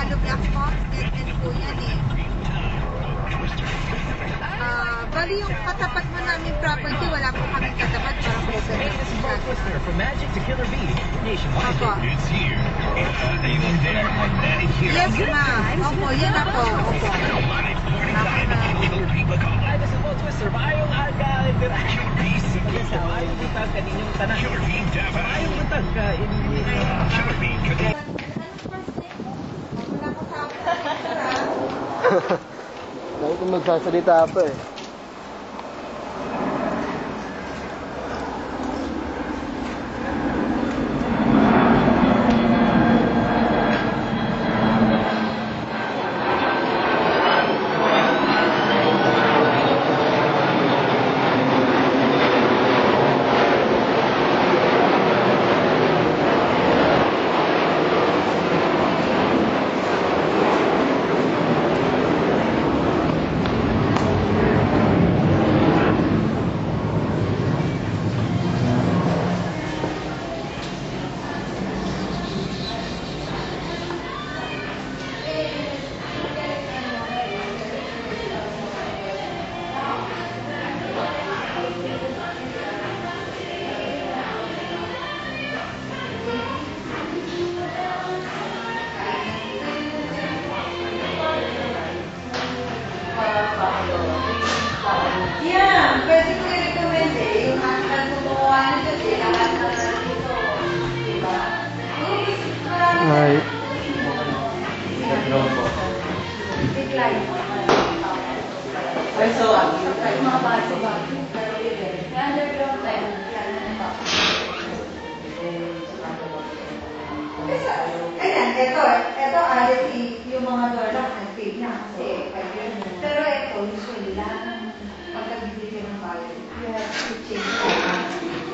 Hollow Black Box, ganyan po yan eh. Bali yung katapat mo namin property, wala po kami katapat, parang present. From Magic to Killer Bee, nationwide. Opo. Yes, ma'am. Opo, yan ako. Opo. Ay, nasa po, Twister, maayong aga. Killer Bee, maayong butag kaninyong tanan. Killer Bee, maayong butag ka. Killer Bee, Lagi kong magsasalita pa eh. Yeah, pwede ko i-recommend eh. Yung anak ko gumawa na kasi lahat na dito. Diba? Ay. Decline. So, mga baso ba? Underground tayo. Ayan, ito alit yung mga doorlock ng pay na kasi pero ito, usually lahat ng pagkabibigay ng bayan, you have to change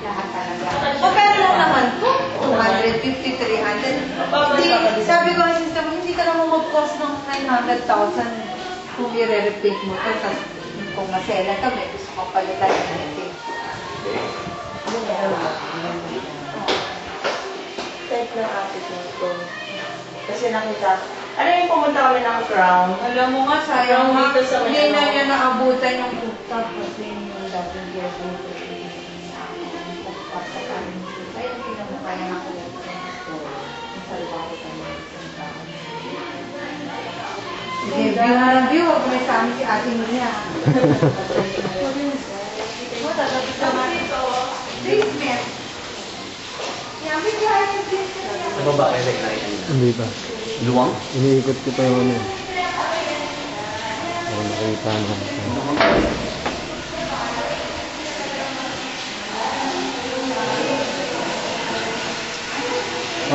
lahat talaga. O pero lang naman po, 250, 300. Sabi ko ang system, hindi ka naman mag-cost ng 900,000 kung i-repaint mo ito. Tapos kung masela ka, may gusto kang palitan na natin. Type ng attitude ko. Kasi nakita, ano yung pumunta kami ng Crown? Alam mo nga, sayang nga, Dito sa hindi na Manila. niya naabutan yung cooktop kasi yung dating year ko cooktop sa kanin. Kaya hindi na mo kaya nakulit yung salbari ka na isang taon. Sige, view na lang view, huwag may sa amin si ate niya. Basement. Yan, bigyan yung basement niya. Ano ba kayo nakikita niyo? Hindi pa. Luwang? Iniikot ko pa yung ano. Para makita na.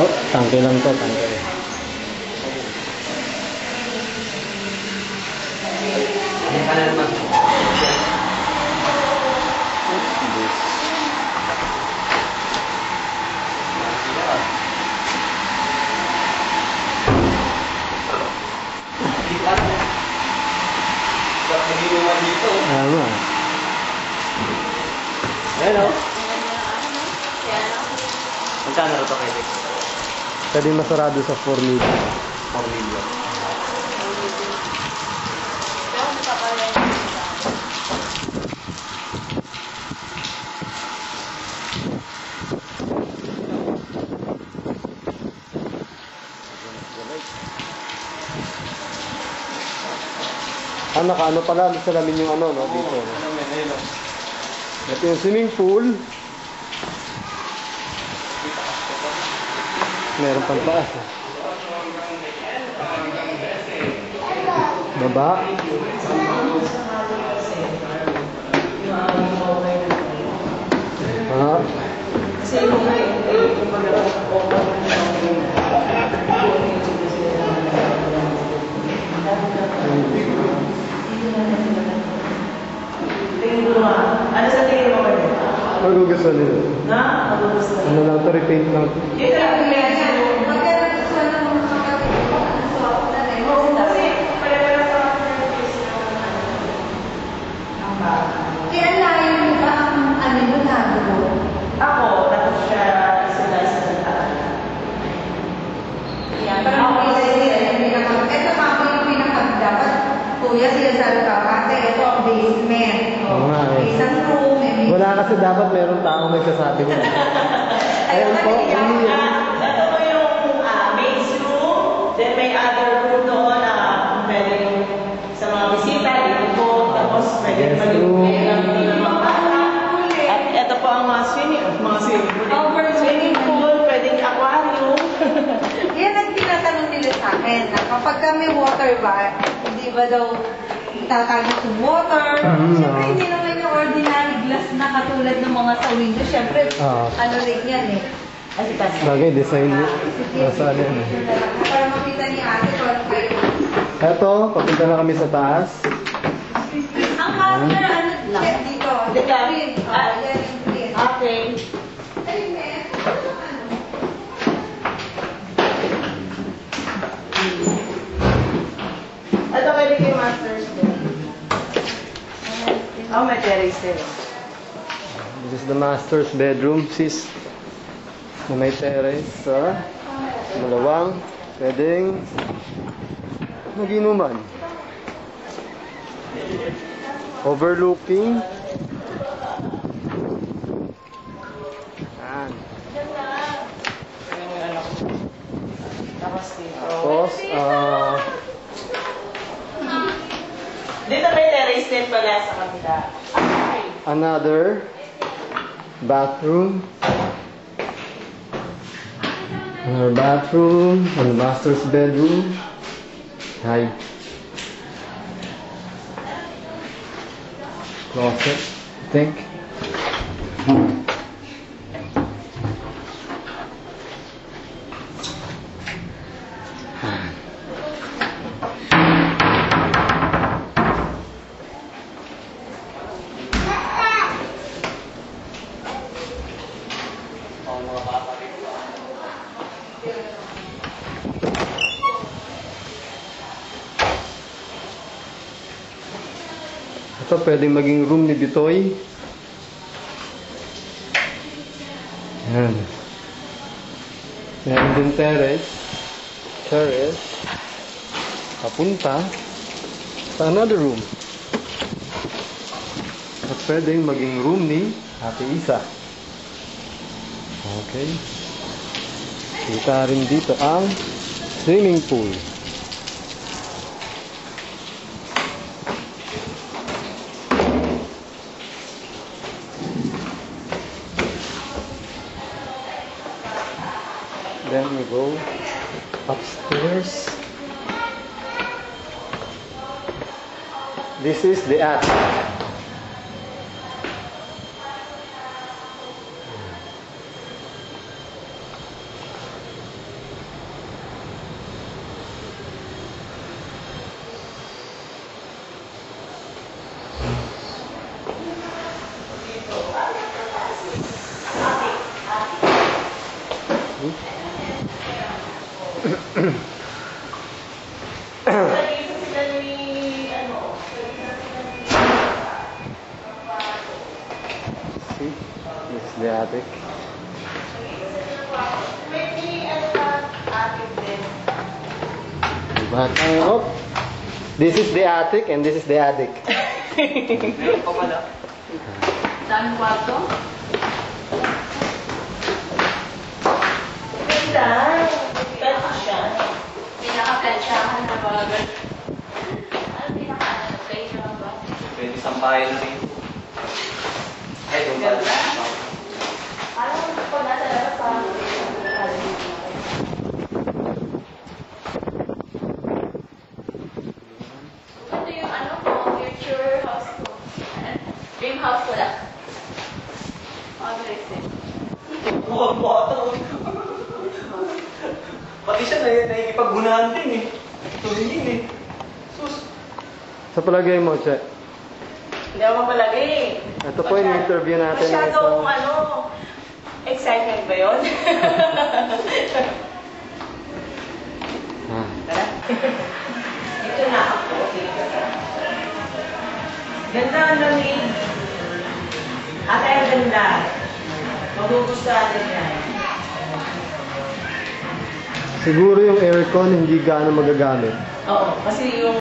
Oh, tangke lang to, tangke. Ano ka na naman? Tama. Hello? Magkano ito kayo? Pwede masarado sa 4 million. 4 million. Naka-ano pala, sa lamin yung ano, no? Dito. No? Ito yung swimming pool. Meron pang taas. Baba. Ha? Kasi yung ano sa tingin mo ba yun? Magugustuhan nila. Na? Magugustuhan. Ano lang to, repaint lang to. Dito lang yan. Kasi pare-pare sa Kaya layo mo ba ang ano mo nagulo? ako, tapos siya sila sa tataan. Parang hindi apartment. Oo nga eh. May isang room, may Wala kasi dapat merong taong nagsasabi ko. Ayun po, ayun. Ito po yung maid's room. Then may other room doon na pwede sa mga bisita, dito po. Tapos pwede Guest mag-iway room. ng mga bata. At ito po ang mga swimming pool. Swimming pool, pwedeng aquarium. Yan ang tinatanong nila sa akin, na kapag kami water ba, hindi ba daw tatagas ng water? Siyempre, hindi naman yung ordinary glass na katulad ng mga sa window. Siyempre, ano rin yan eh. Bagay, design mo. Nasa ano yan eh. Para makita ni ate kung ano kayo. Eto, papunta na kami sa taas. Ang master, ano lang? Dito. Dito. Green. Yan yung green. Okay. Ayun eh. Ito pwede kayo master's din. Oh, may terrace din. This is the master's bedroom, sis. Na may terrace sa malawang. Pwedeng mag-inuman. Overlooking. Yan. Tapos dito. Tapos, Dito may terrace din pala sa kabila. another bathroom. Another bathroom and the master's bedroom. Hi. Closet, I think. Ito pwedeng maging room ni Bitoy. Yan. Meron din terrace. Terrace. Papunta sa another room. At pwedeng maging room ni Ate Isa. Okay. Kita rin dito ang swimming pool. Then we go upstairs. This is the attic. See? This is the attic. But, oh, this is the attic and this is the attic. Daming kwarto? Ganda. Ganda siya. Pinaka-planchahan na bagal. Ano pinaka-ano? Kayo naman ba? Pwede sampahin na rin. Ay, doon ba? Parang kung nasa labas parang ito yung ano ko, future house ko. Dream house ko lang. Huwag mo ito. Pati siya nakikipaggunahan din eh. Tumingin eh. Sus. Sa palagay mo, Che? Hindi ako mapalagay. Ito po yung interview natin. Masyadong ano, excitement ba yun? Tara. Dito na ako. Ganda ang lamig. Ate, ang ganda. Magugustuhan din yan. Siguro yung aircon hindi gaano magagamit. Oo, kasi yung